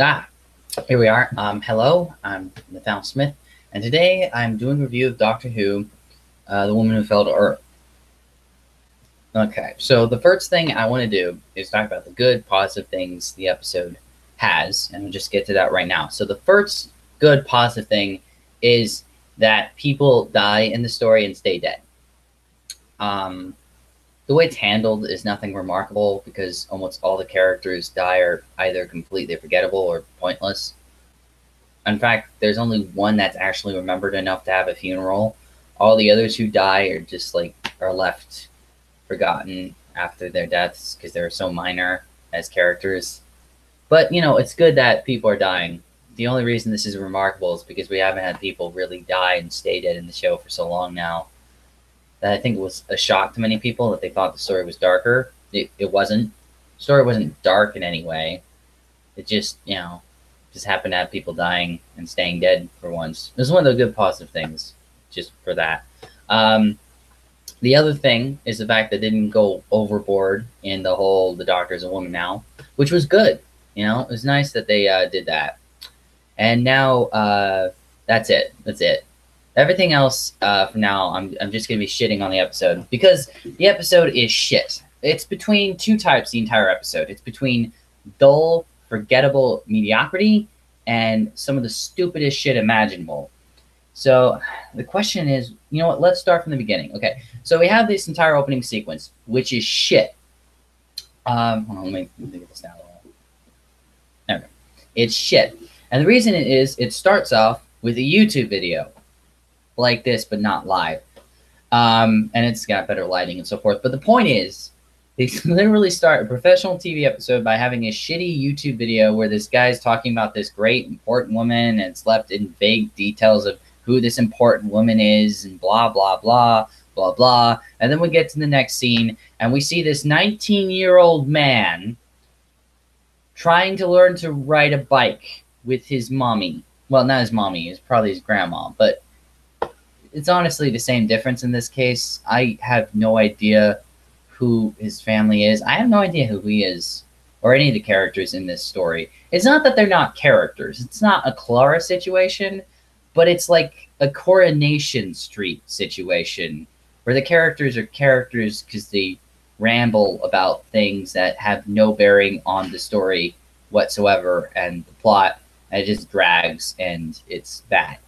Ah, Here we are. Hello, I'm Nathaniel Smith, and today I'm doing a review of Doctor Who, The Woman Who Fell to Earth. Okay, so the first thing I want to do is talk about the good, positive things the episode has, and we'll just get to that right now. So the first good, positive thing is that people die in the story and stay dead. Um, the way it's handled is nothing remarkable because almost all the characters die are either completely forgettable or pointless. In fact, there's only one that's actually remembered enough to have a funeral. All the others who die are just are left forgotten after their deaths because they're so minor as characters. But it's good that people are dying. The only reason this is remarkable is because we haven't had people really die and stay dead in the show for so long now. That I think it was a shock to many people that they thought the story was darker. It wasn't. The story wasn't dark in any way. It just happened to have people dying and staying dead for once. This is one of the good positive things, just for that. Um, the other thing is the fact that they didn't go overboard in the Doctor's a woman now, which was good. It was nice that they did that. And now that's it. That's it. Everything else from now, I'm just gonna be shitting on the episode because the episode is shit. It's between two types the entire episode. It's between dull, forgettable mediocrity and some of the stupidest shit imaginable. So the question is, you know what? Let's start from the beginning. Okay, so we have this entire opening sequence, which is shit. Hold on, let me get this down a little. There we go. It's shit, and the reason it is, it starts off with a YouTube video like this, but not live, and it's got better lighting and so forth. But the point is, they literally start a professional TV episode by having a shitty YouTube video where this guy's talking about this great important woman, and it's left in vague details of who this important woman is, and blah blah blah blah blah. And then we get to the next scene, and we see this 19-year-old man trying to learn to ride a bike with his mommy. Well, not his mommy, it's probably his grandma, but it's honestly the same difference in this case. I have no idea who his family is. I have no idea who he is or any of the characters in this story. It's not that they're not characters. It's not a Clara situation, but it's like a Coronation Street situation where the characters are characters because they ramble about things that have no bearing on the story whatsoever and the plot. And it just drags and it's bad.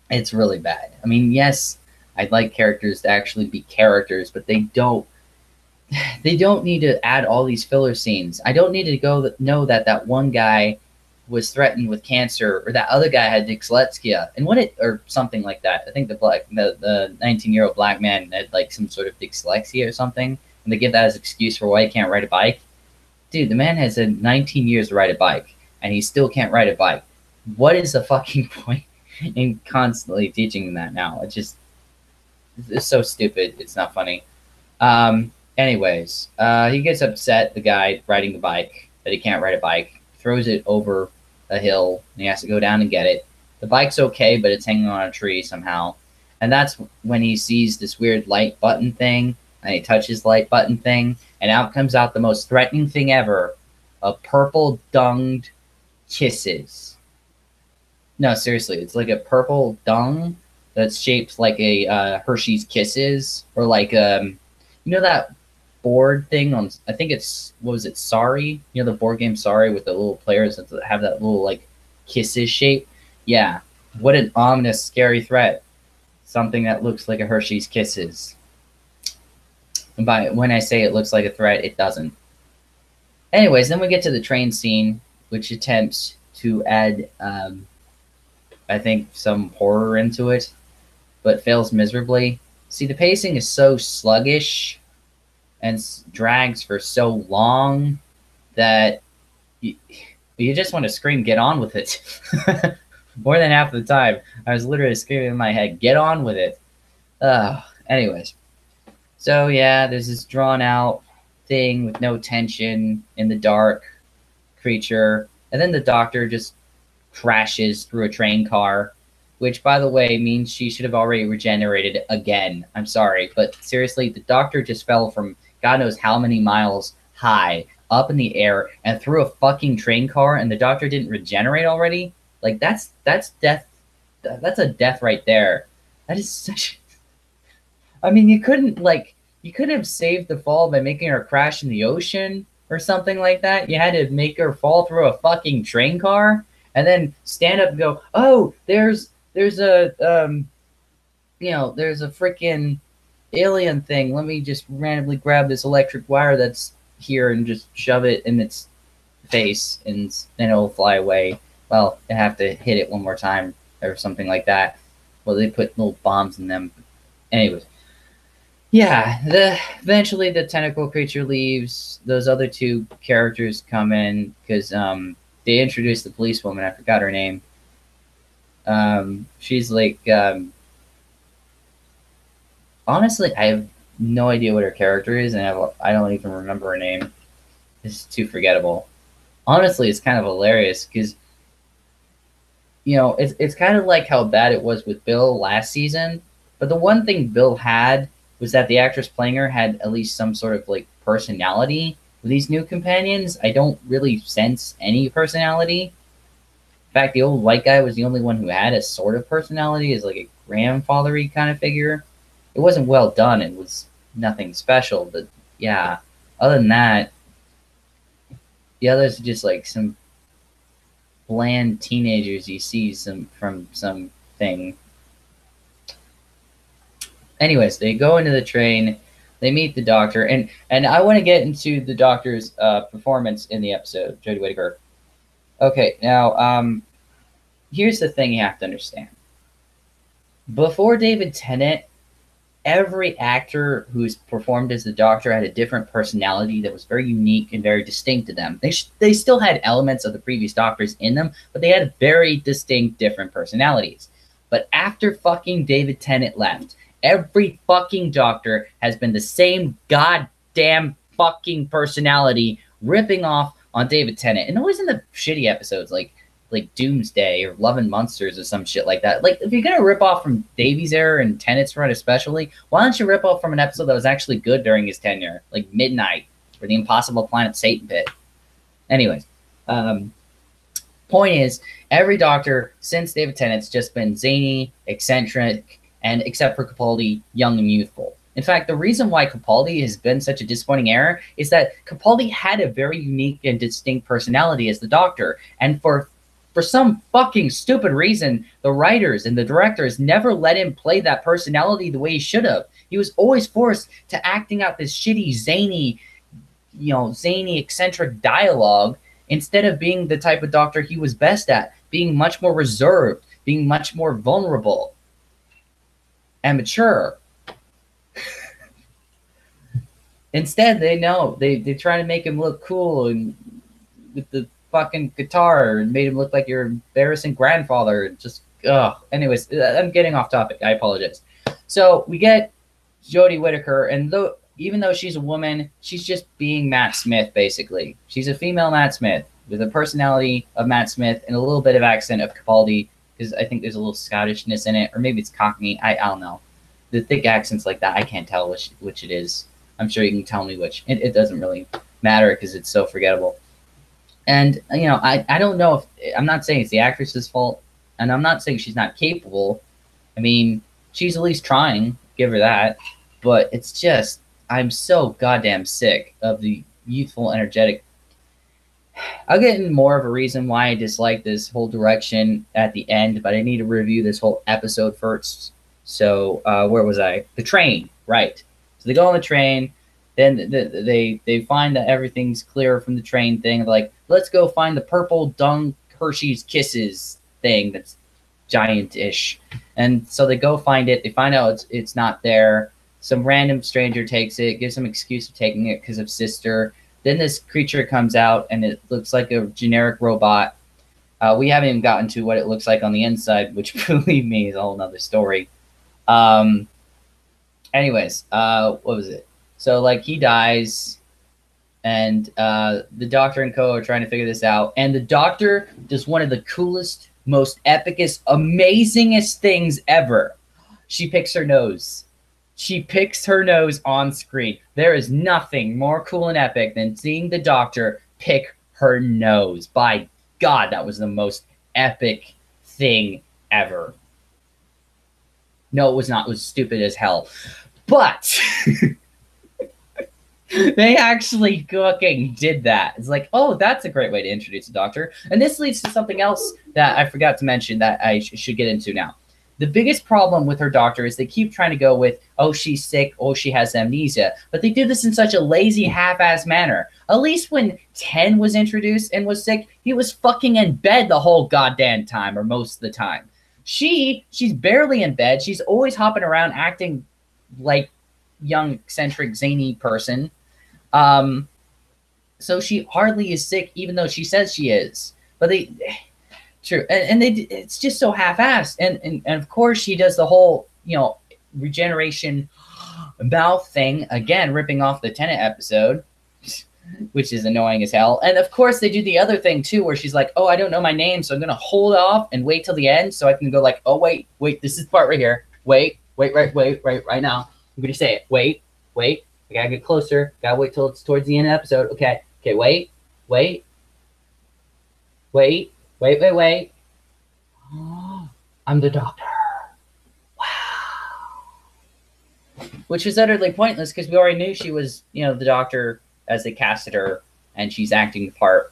It's really bad. I mean, yes, I'd like characters to actually be characters, but they don't need to add all these filler scenes. I don't need to know that one guy was threatened with cancer or that other guy had dyslexia and or something like that. I think the 19-year-old black man had like some sort of dyslexia or something, and they give that as excuse for why he can't ride a bike. Dude, the man has had 19 years to ride a bike and he still can't ride a bike. What is the fucking point in constantly teaching them that now? It's so stupid. It's not funny. Anyways, he gets upset, the guy riding the bike, that he can't ride a bike, throws it over a hill, and he has to go down and get it. The bike's okay, but it's hanging on a tree somehow. And that's when he sees this weird light button thing, and he touches the light button thing, and out comes out the most threatening thing ever, a purple dunged Kisses. No, seriously, it's like a purple dung that's shaped like a Hershey's Kisses, or like that board thing on, I think it's, what was it, Sorry? The board game Sorry with the little players that have that little like Kisses shape. Yeah, what an ominous, scary threat. Something that looks like a Hershey's Kisses. And when I say it looks like a threat, it doesn't. Anyways, then we get to the train scene, which attempts to add, I think, some horror into it, but fails miserably. See, the pacing is so sluggish and drags for so long that you just want to scream, get on with it. More than half the time, I was literally screaming in my head, get on with it. Anyways. So, yeah, there's this drawn-out thing with no tension in the dark creature. And then the Doctor just crashes through a train car, which, by the way, means she should have already regenerated again. I'm sorry, but seriously, the Doctor just fell from God knows how many miles high up in the air and through a fucking train car, and the doctor didn't regenerate already. Like that's death. That's a death right there. That is such. I mean, you couldn't have saved the fall by making her crash in the ocean or something like that. You had to make her fall through a fucking train car and then stand up and go, "Oh, there's a there's a freaking alien thing. Let me just randomly grab this electric wire that's here and just shove it in its face, and then it'll fly away." Well, they have to hit it one more time or something like that. Well, they put little bombs in them. Anyways, yeah, eventually the tentacle creature leaves. Those other two characters come in because they introduced the policewoman. I forgot her name. She's like honestly, I have no idea what her character is, and I don't even remember her name. It's too forgettable. Honestly, it's kind of hilarious because it's kind of like how bad it was with Bill last season. But the one thing Bill had was that the actress playing her had at least some sort of like personality. With these new companions, I don't really sense any personality. In fact, the old white guy was the only one who had a sort of personality, as like a grandfather-y kind of figure. It wasn't well done. It was nothing special, but yeah. Other than that, the others are just like some bland teenagers you see from something. Anyways, they go into the train, they meet the doctor, and I want to get into the doctor's performance in the episode, Jodie Whittaker. Okay, now here's the thing you have to understand. Before David Tennant, every actor who's performed as the Doctor had a different personality that was very unique and very distinct to them. They still had elements of the previous Doctors in them, but they had very distinct, different personalities. But after fucking David Tennant left, every fucking Doctor has been the same goddamn fucking personality, ripping off on David Tennant. And always in the shitty episodes, like Doomsday or Love and Monsters or some shit like that. Like, if you're gonna rip off from Davies' era and Tennant's run especially, why don't you rip off from an episode that was actually good during his tenure, like Midnight or The Impossible Planet Satan Pit? Anyways, point is, every Doctor since David Tennant's just been zany, eccentric, and except for Capaldi, young and youthful. In fact, the reason why Capaldi has been such a disappointing error is that Capaldi had a very unique and distinct personality as the Doctor, and for some fucking stupid reason, the writers and the directors never let him play that personality the way he should have. He was always forced to acting out this shitty, zany, eccentric dialogue instead of being the type of Doctor he was best at, being much more reserved, being much more vulnerable and mature. Instead, they try to make him look cool and with the fucking guitar and made him look like your embarrassing grandfather. Just anyways, I'm getting off topic. I apologize. So we get Jodie Whittaker, and even though she's a woman, she's just being Matt Smith, basically. She's a female Matt Smith with a personality of Matt Smith and a little bit of accent of Capaldi, because I think there's a little Scottishness in it, or maybe it's Cockney. I don't know. The thick accents like that, I can't tell which it is. I'm sure you can tell me which. It doesn't really matter because it's so forgettable. And, I don't know if... I'm not saying it's the actress's fault, and I'm not saying she's not capable. I mean, she's at least trying. Give her that. But it's just... I'm so goddamn sick of the youthful, energetic... I'll get into more of a reason why I dislike this whole direction at the end, but I need to review this whole episode first. So, where was I? The train. Right. So they go on the train... Then they find that everything's clear from the train thing. They're like, let's go find the purple dung Hershey's Kisses thing that's giant-ish. And so they go find it. They find out it's not there. Some random stranger takes it, gives some excuse for taking it because of sister. Then this creature comes out, and it looks like a generic robot. We haven't even gotten to what it looks like on the inside, which, believe me, is a whole nother story. Anyways, what was it? So, like, he dies, and the Doctor and co are trying to figure this out. And the Doctor does one of the coolest, most epicest, amazingest things ever. She picks her nose. She picks her nose on screen. There is nothing more cool and epic than seeing the Doctor pick her nose. By God, that was the most epic thing ever. No, it was not. It was stupid as hell. But they actually fucking did that. It's like, oh, that's a great way to introduce a Doctor. And this leads to something else that I forgot to mention that I should get into now. The biggest problem with her Doctor is they keep trying to go with, oh, she's sick, oh, she has amnesia. But they do this in such a lazy, half-ass manner. At least when Ten was introduced and was sick, he was fucking in bed the whole goddamn time, or most of the time. She's barely in bed. She's always hopping around acting like young, eccentric, zany person. So she hardly is sick, even though she says she is. But they... True, and it's just so half-assed, and of course she does the whole regeneration mouth thing again, ripping off the Tenet episode, which is annoying as hell. And of course they do the other thing too, where she's like, "Oh, I don't know my name, so I'm gonna hold off and wait till the end, so I can go like, oh wait, this is the part right here. Wait, right now. I'm gonna say it. Wait, I gotta get closer. Gotta wait till it's towards the end of the episode. Okay, wait. I'm the Doctor. Wow. Which was utterly pointless because we already knew she was, the Doctor as they casted her and she's acting the part.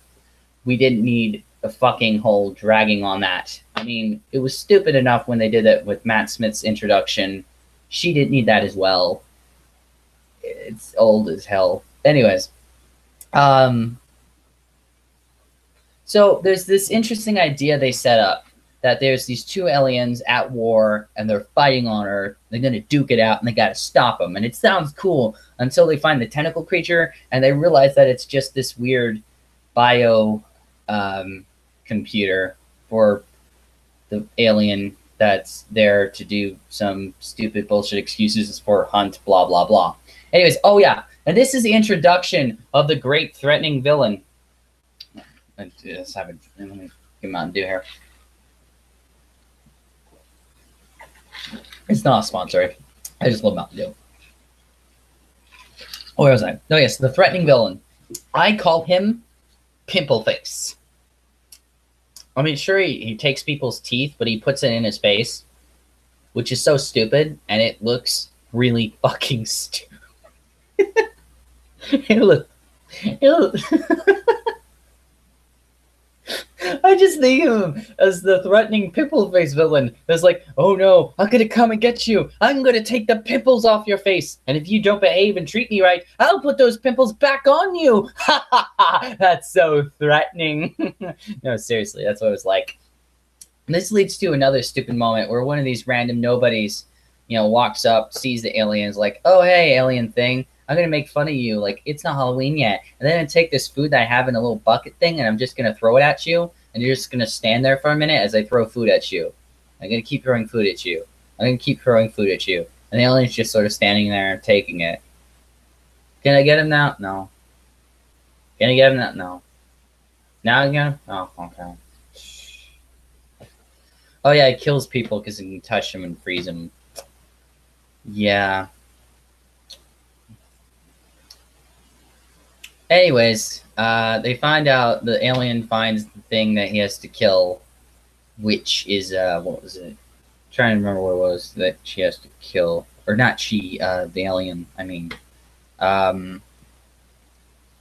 We didn't need a fucking whole dragging on that. I mean, it was stupid enough when they did it with Matt Smith's introduction. She didn't need that as well. It's old as hell. Anyways, so there's this interesting idea they set up that there's these two aliens at war and they're fighting on Earth. They're going to duke it out and they got to stop them. And it sounds cool until they find the tentacle creature and they realize that it's just this weird bio computer for the alien that's there to do some stupid bullshit excuses for hunt, blah, blah, blah. Anyways, oh yeah. And this is the introduction of the great threatening villain. Let me get Mountain Dew here. It's not sponsored. I just love Mountain Dew. Where was I? Oh yes, the threatening villain. I call him Pimple Face. I mean, sure, he takes people's teeth, but he puts it in his face, which is so stupid, and it looks really fucking stupid. it looks I just think of him as the threatening pimple face villain. That's like, oh no, I'm gonna come and get you. I'm gonna take the pimples off your face. And if you don't behave and treat me right, I'll put those pimples back on you. Ha ha ha. That's so threatening. No, seriously, that's what it was like. And this leads to another stupid moment where one of these random nobodies, walks up, sees the aliens, like, oh hey, alien thing. I'm going to make fun of you. Like, it's not Halloween yet. And then I take this food that I have in a little bucket thing, and I'm just going to throw it at you. And you're just going to stand there for a minute as I throw food at you. I'm going to keep throwing food at you. I'm going to keep throwing food at you. And the alien's just sort of standing there and taking it. Can I get him now? No. Can I get him now? No. Now I get him? Oh, okay. Oh, yeah, it kills people because you can touch them and freeze them. Yeah. Anyways, they find out the alien finds the thing that he has to kill, which is, what was it? I'm trying to remember what it was that she has to kill. Or not she, the alien, I mean.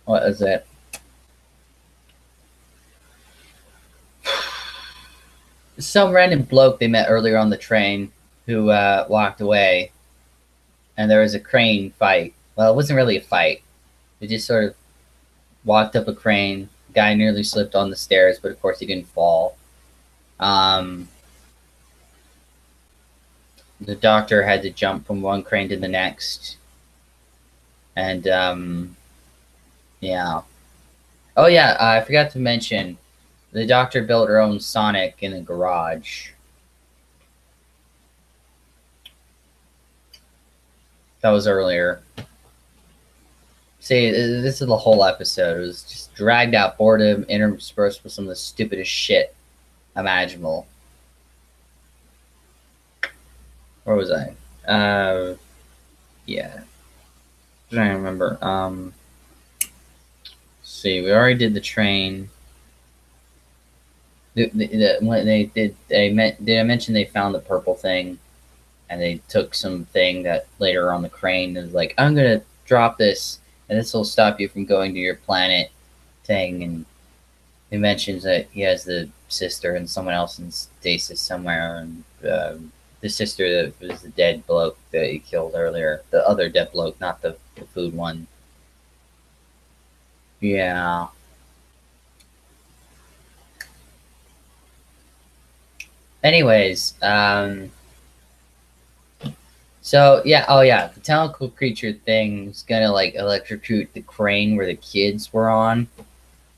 What is it? Some random bloke they met earlier on the train who walked away, and there was a crane fight. Well, it wasn't really a fight. They just sort of walked up a crane. The guy nearly slipped on the stairs, but of course he didn't fall. The Doctor had to jump from one crane to the next. And, yeah. Oh, yeah, I forgot to mention, the Doctor built her own Sonic in a garage. That was earlier. See, this is the whole episode. It was just dragged out boredom, interspersed with some of the stupidest shit imaginable. Where was I? Yeah. I'm trying to remember. See, we already did the train. When did I mention they found the purple thing, and they took something that later on the crane is like, I'm gonna drop this, and this will stop you from going to your planet thing, and he mentions that he has the sister and someone else in stasis somewhere, and the sister that was the dead bloke that he killed earlier, the other dead bloke, not the food one. Yeah. Anyways, so yeah, oh yeah, the tentacle creature thing is gonna like electrocute the crane where the kids were on,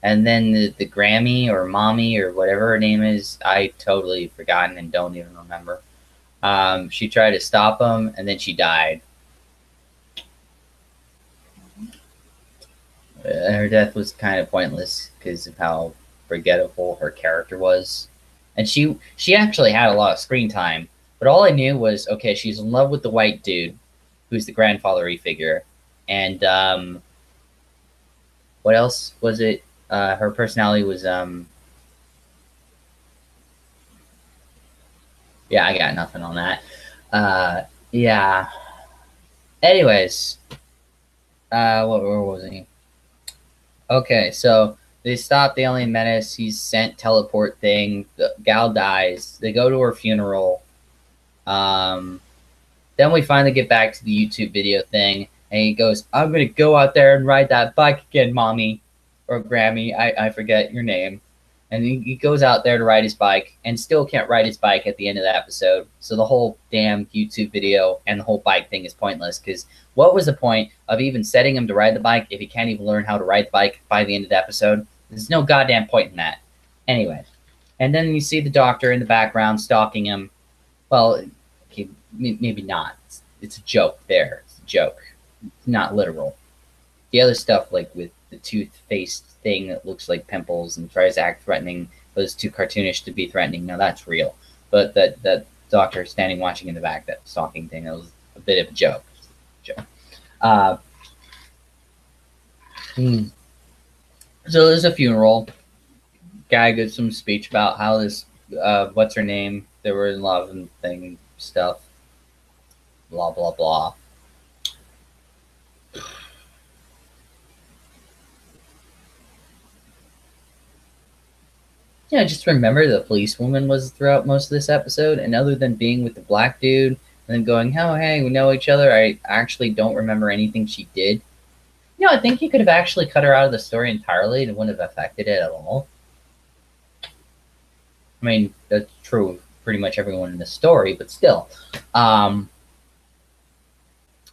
and then the Grammy or Mommy or whatever her name is, I totally forgotten and don't even remember. She tried to stop him, and then she died. Her death was kind of pointless because of how forgettable her character was, and she actually had a lot of screen time. But all I knew was, okay, she's in love with the white dude, who's the grandfather-y figure, and what else was it? Her personality was yeah, I got nothing on that. Yeah. Anyways, where was he? Okay, so they stop the alien menace. He's sent teleport thing. The gal dies. They go to her funeral. Um, then we finally get back to the YouTube video thing, and he goes, "I'm gonna go out there and ride that bike again, mommy, or Grammy. I forget your name." And he goes out there to ride his bike, and still can't ride his bike at the end of the episode. So the whole damn YouTube video and the whole bike thing is pointless. Because what was the point of even setting him to ride the bike if he can't even learn how to ride the bike by the end of the episode? There's no goddamn point in that. Anyway, and then you see the doctor in the background stalking him. Well, okay, maybe not. It's a joke there. It's a joke. It's not literal. The other stuff, like with the tooth-faced thing that looks like pimples and tries to act threatening, but is too cartoonish to be threatening, now that's real. But that doctor standing watching in the back, that stalking thing, that was a bit of a joke. Uh, so there's a funeral. Guy gives some speech about how this, what's her name? They were in love and thing stuff. Blah, blah, blah. Yeah, just remember the policewoman was throughout most of this episode, and other than being with the black dude and then going, "Oh, hey, we know each other," I actually don't remember anything she did. You know, I think you could have actually cut her out of the story entirely and it wouldn't have affected it at all. I mean, that's true of pretty much everyone in the story, but still.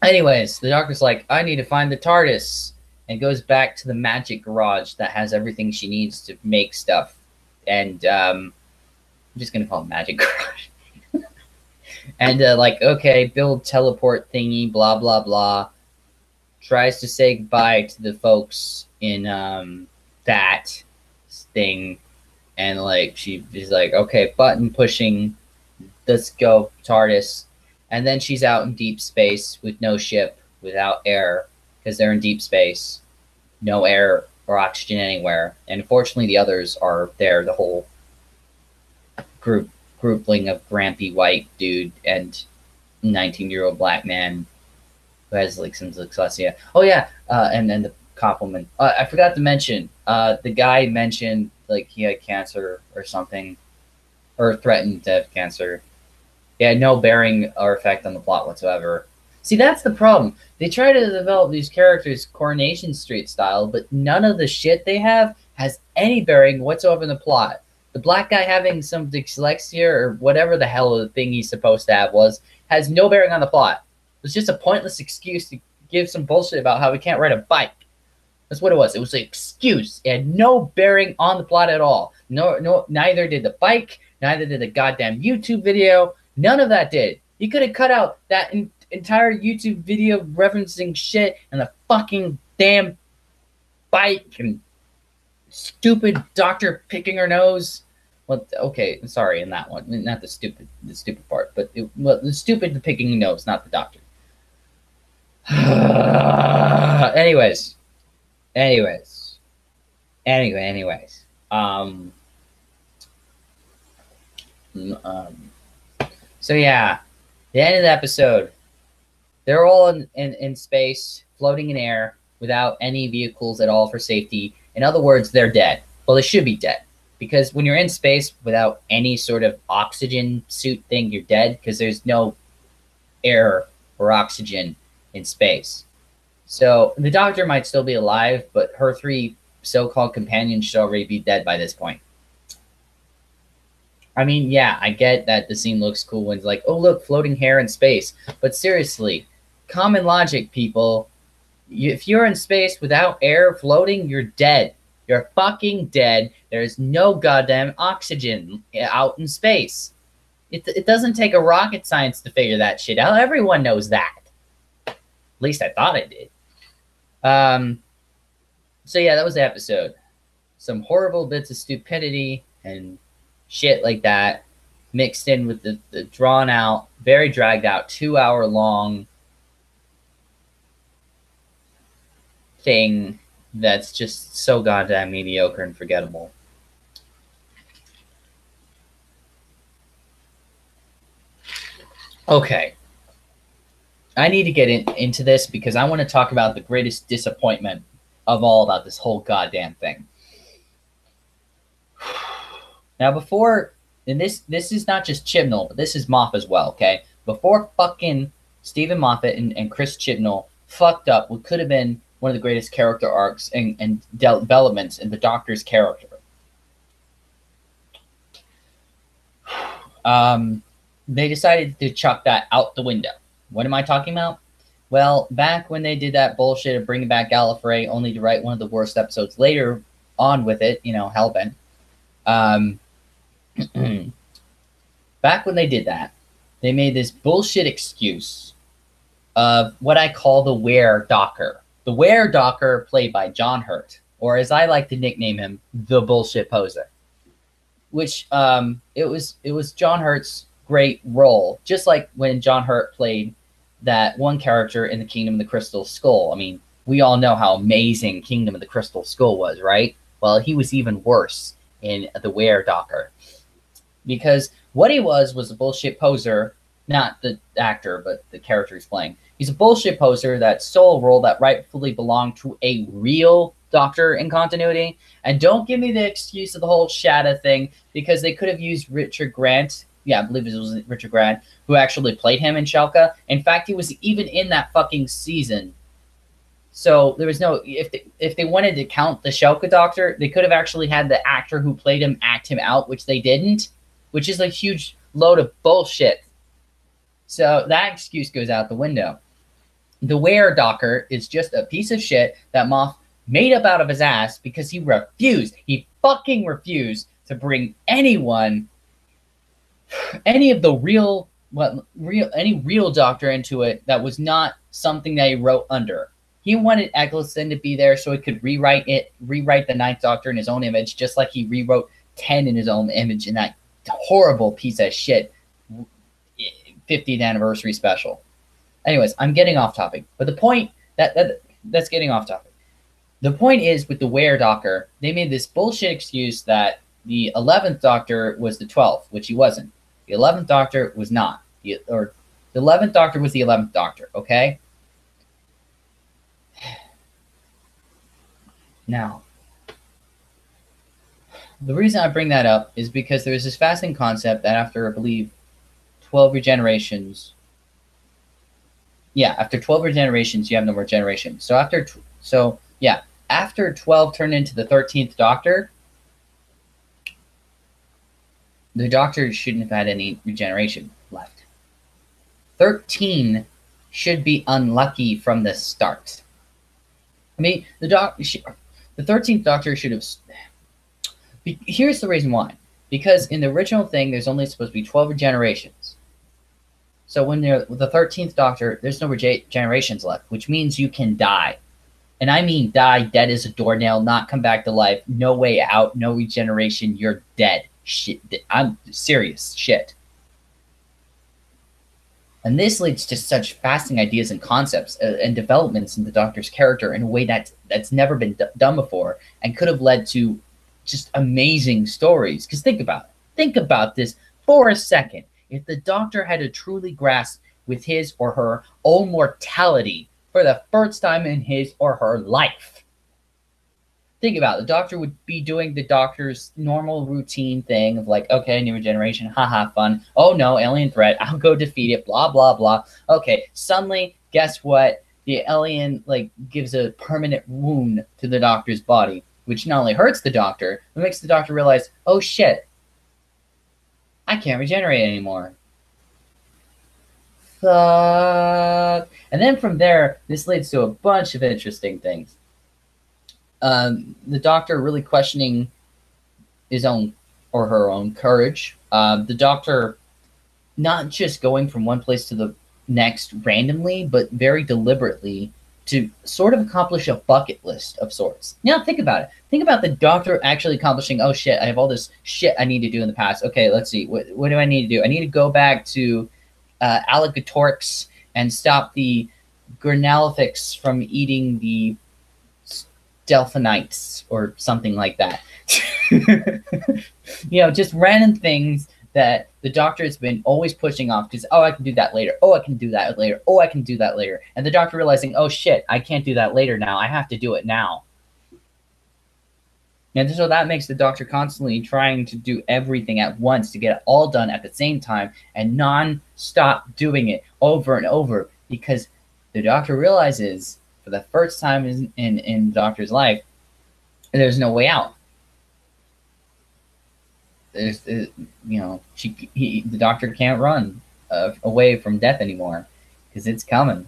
Anyways, the doctor's like, "I need to find the TARDIS," and goes back to the magic garage that has everything she needs to make stuff. And I'm just gonna call it Magic Garage. And like, okay, build teleport thingy, blah blah blah. Tries to say goodbye to the folks in that thing, and like she's like, okay, button pushing, let's go TARDIS. And then she's out in deep space with no ship, without air, because they're in deep space, no air or oxygen anywhere. And unfortunately, the others are there. The whole groupling of grampy white dude and 19-year-old black man who has like some dyslexia. Oh yeah, and then the compliment. I forgot to mention. The guy mentioned like he had cancer or something, or threatened to have cancer. It had no bearing or effect on the plot whatsoever. See, that's the problem. They try to develop these characters Coronation Street style, but none of the shit they have has any bearing whatsoever in the plot. The black guy having some dyslexia or whatever the hell the thing he's supposed to have has no bearing on the plot. It was just a pointless excuse to give some bullshit about how he can't ride a bike. That's what it was. It was an excuse. It had no bearing on the plot at all. Neither did the bike, neither did the goddamn YouTube video. None of that did. You could have cut out that entire YouTube video referencing shit and the fucking damn bike and stupid doctor picking her nose. Well, okay, sorry, in that one, not the stupid part, but the stupid the picking nose, not the doctor. anyways, anyways, anyways. Um, so yeah, the end of the episode, they're all in space, floating in air without any vehicles at all for safety. In other words, they're dead. Well, they should be dead because when you're in space without any sort of oxygen suit thing, you're dead because there's no air or oxygen in space. So the Doctor might still be alive, but her three so-called companions should already be dead by this point. I mean, yeah, I get that the scene looks cool when it's like, oh, look, floating hair in space. But seriously, common logic, people. If you're in space without air floating, you're dead. You're fucking dead. There's no goddamn oxygen out in space. It doesn't take a rocket science to figure that shit out. Everyone knows that. At least I thought it did. So yeah, that was the episode. Some horrible bits of stupidity and shit like that mixed in with the drawn out, very dragged out, 2 hour long thing that's just so goddamn mediocre and forgettable. Okay. I need to get into this because I want to talk about the greatest disappointment of all about this whole goddamn thing. Now, before, and this is not just Chibnall, but this is Moffat as well, okay? Before fucking Stephen Moffat and Chris Chibnall fucked up what could have been one of the greatest character arcs and developments in the Doctor's character. They decided to chuck that out the window. What am I talking about? Well, back when they did that bullshit of bringing back Gallifrey only to write one of the worst episodes later on with it, Hellbent. Back when they did that, they made this bullshit excuse of what I call the Were-Docker. The Were-Docker played by John Hurt, or as I like to nickname him, the Bullshit Poser. Which it was John Hurt's great role, just like when John Hurt played that one character in the Kingdom of the Crystal Skull. I mean, we all know how amazing Kingdom of the Crystal Skull was, right? Well, he was even worse in the Were-Docker. Because what he was a bullshit poser, not the actor, but the character he's playing. He's a bullshit poser that stole a role that rightfully belonged to a real Doctor in continuity. And don't give me the excuse of the whole Shadow thing, because they could have used Richard Grant. Yeah, I believe it was Richard Grant who actually played him in Shelka. In fact, he was even in that fucking season. So there was no, if they wanted to count the Shelka Doctor, they could have actually had the actor who played him act him out, which they didn't, which is a huge load of bullshit. So that excuse goes out the window. The Were-Docker is just a piece of shit that Moff made up out of his ass because he refused. He fucking refused to bring anyone, any of the real Doctor into it that was not something that he wrote under. He wanted Eccleston to be there so he could rewrite the Ninth Doctor in his own image, just like he rewrote 10 in his own image in that horrible piece of shit 50th anniversary special. Anyways, I'm getting off topic. But the point that's getting off topic. The point is, with the Were-Docker, they made this bullshit excuse that the 11th Doctor was the 12th, which he wasn't. The 11th Doctor was not. The 11th Doctor was the 11th Doctor, okay? Now, the reason I bring that up is because there's this fascinating concept that after, I believe, 12 regenerations, after 12 regenerations, you have no more generation. So after 12 turned into the 13th Doctor, the Doctor shouldn't have had any regeneration left. 13 should be unlucky from the start. I mean, the 13th Doctor should have... Here's the reason why. Because in the original thing, there's only supposed to be 12 regenerations. So when they're the 13th Doctor, there's no regenerations left, which means you can die. And I mean die, dead as a doornail, not come back to life, no way out, no regeneration, you're dead. Shit. I'm serious shit. And this leads to such fascinating ideas and concepts and developments in the Doctor's character in a way that's never been done before, and could have led to just amazing stories. Because think about it. Think about this for a second. If the Doctor had to truly grasp with his or her own mortality for the first time in his or her life, think about it. The Doctor would be doing the Doctor's normal routine thing of like, okay, new generation, haha, fun. Oh no, alien threat. I'll go defeat it. Blah blah blah. Okay, suddenly, guess what? The alien like gives a permanent wound to the Doctor's body, which not only hurts the Doctor, but makes the Doctor realize, oh shit, I can't regenerate anymore. Fuck. And then from there, this leads to a bunch of interesting things. The Doctor really questioning his own or her own courage. The Doctor not just going from one place to the next randomly, but very deliberately to sort of accomplish a bucket list of sorts. Now, think about it. Think about the Doctor actually accomplishing, oh shit, I have all this shit I need to do in the past. Okay, let's see. What do I need to do? I need to go back to Alligatorix and stop the Granalfix from eating the Delphinites or something like that. Just random things that the Doctor has been always pushing off because, oh, I can do that later. Oh, I can do that later. Oh, I can do that later. And the Doctor realizing, oh, shit, I can't do that later now. I have to do it now. And so that makes the Doctor constantly trying to do everything at once to get it all done at the same time and non-stop doing it over and over because the Doctor realizes for the first time in the Doctor's life, there's no way out. The Doctor can't run away from death anymore because it's coming.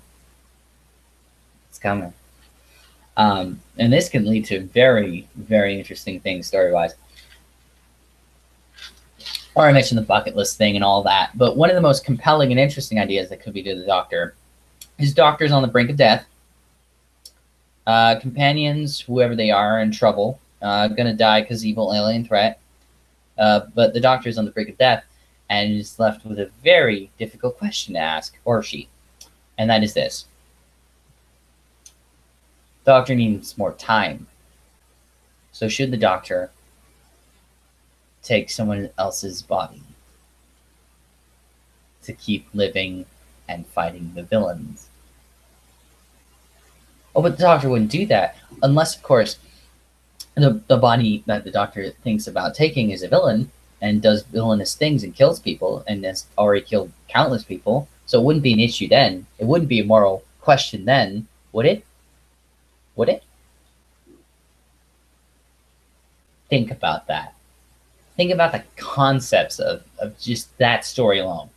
It's coming. And this can lead to very, very interesting things story-wise. Or I mentioned the bucket list thing and all that, but one of the most compelling and interesting ideas that could be to the Doctor is Doctor's on the brink of death. Companions, whoever they are, in trouble, gonna die because evil alien threat. But the Doctor's on the brink of death and is left with a very difficult question to ask, or she, and that is this. The Doctor needs more time. So should the Doctor take someone else's body to keep living and fighting the villains? Oh, but the Doctor wouldn't do that unless, of course, the body that the Doctor thinks about taking is a villain and does villainous things and kills people and has already killed countless people. So it wouldn't be an issue then. It wouldn't be a moral question then, would it? Would it? Think about that. Think about the concepts of just that story alone.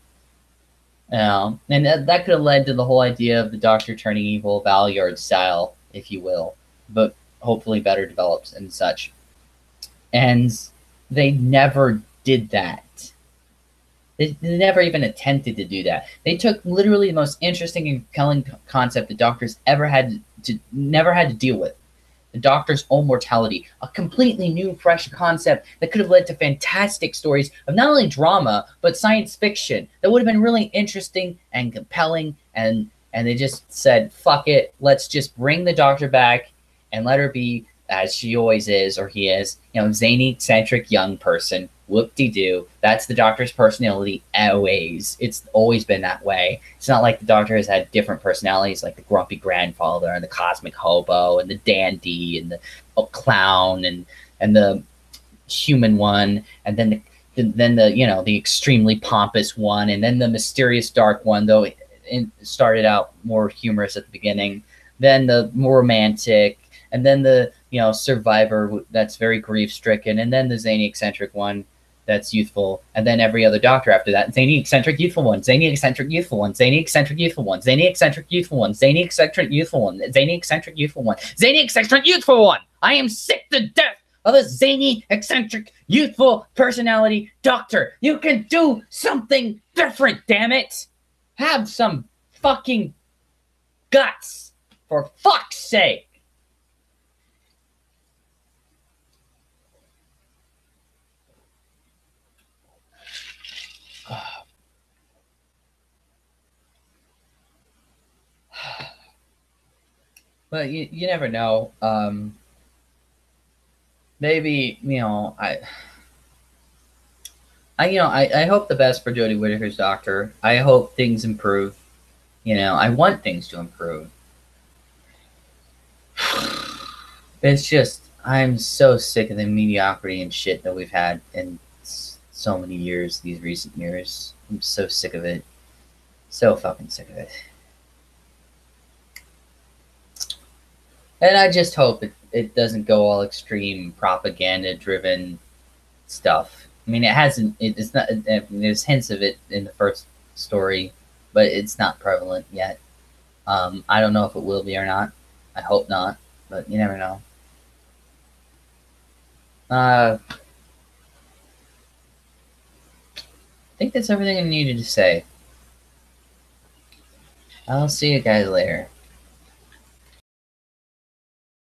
And that could have led to the whole idea of the Doctor turning evil, Valeyard style, if you will, but hopefully better developed and such. And they never did that. They never even attempted to do that. They took literally the most interesting and compelling concept the Doctor's never had to deal with. The Doctor's own mortality, a completely new, fresh concept that could have led to fantastic stories of not only drama, but science fiction that would have been really interesting and compelling, and they just said, fuck it, let's just bring the Doctor back and let her be as she always is, or he is, zany, eccentric young person. Whoop-de-doo. That's the Doctor's personality always. It's always been that way. It's not like the Doctor has had different personalities, like the grumpy grandfather and the cosmic hobo and the dandy and the clown and the human one, and then the extremely pompous one, and then the mysterious dark one, though it started out more humorous at the beginning, then the more romantic, and then the survivor that's very grief-stricken, and then the zany eccentric one that's youthful, and then every other Doctor after that. Zany eccentric youthful one, zany eccentric youthful one, zany eccentric youthful one, zany eccentric youthful one, zany eccentric youthful one, zany eccentric youthful one, zany eccentric youthful one. I am sick to death of a zany eccentric youthful personality Doctor. You can do something different, damn it. Have some fucking guts, for fuck's sake. But you never know. Maybe I hope the best for Jodie Whittaker's doctor. I hope things improve. I want things to improve. It's just I'm so sick of the mediocrity and shit that we've had in so many years, these recent years. I'm so sick of it. So fucking sick of it. And I just hope it doesn't go all extreme propaganda driven stuff. I mean, it hasn't. It's not. There's hints of it in the first story, but it's not prevalent yet. I don't know if it will be or not. I hope not, but you never know. I think that's everything I needed to say. I'll see you guys later.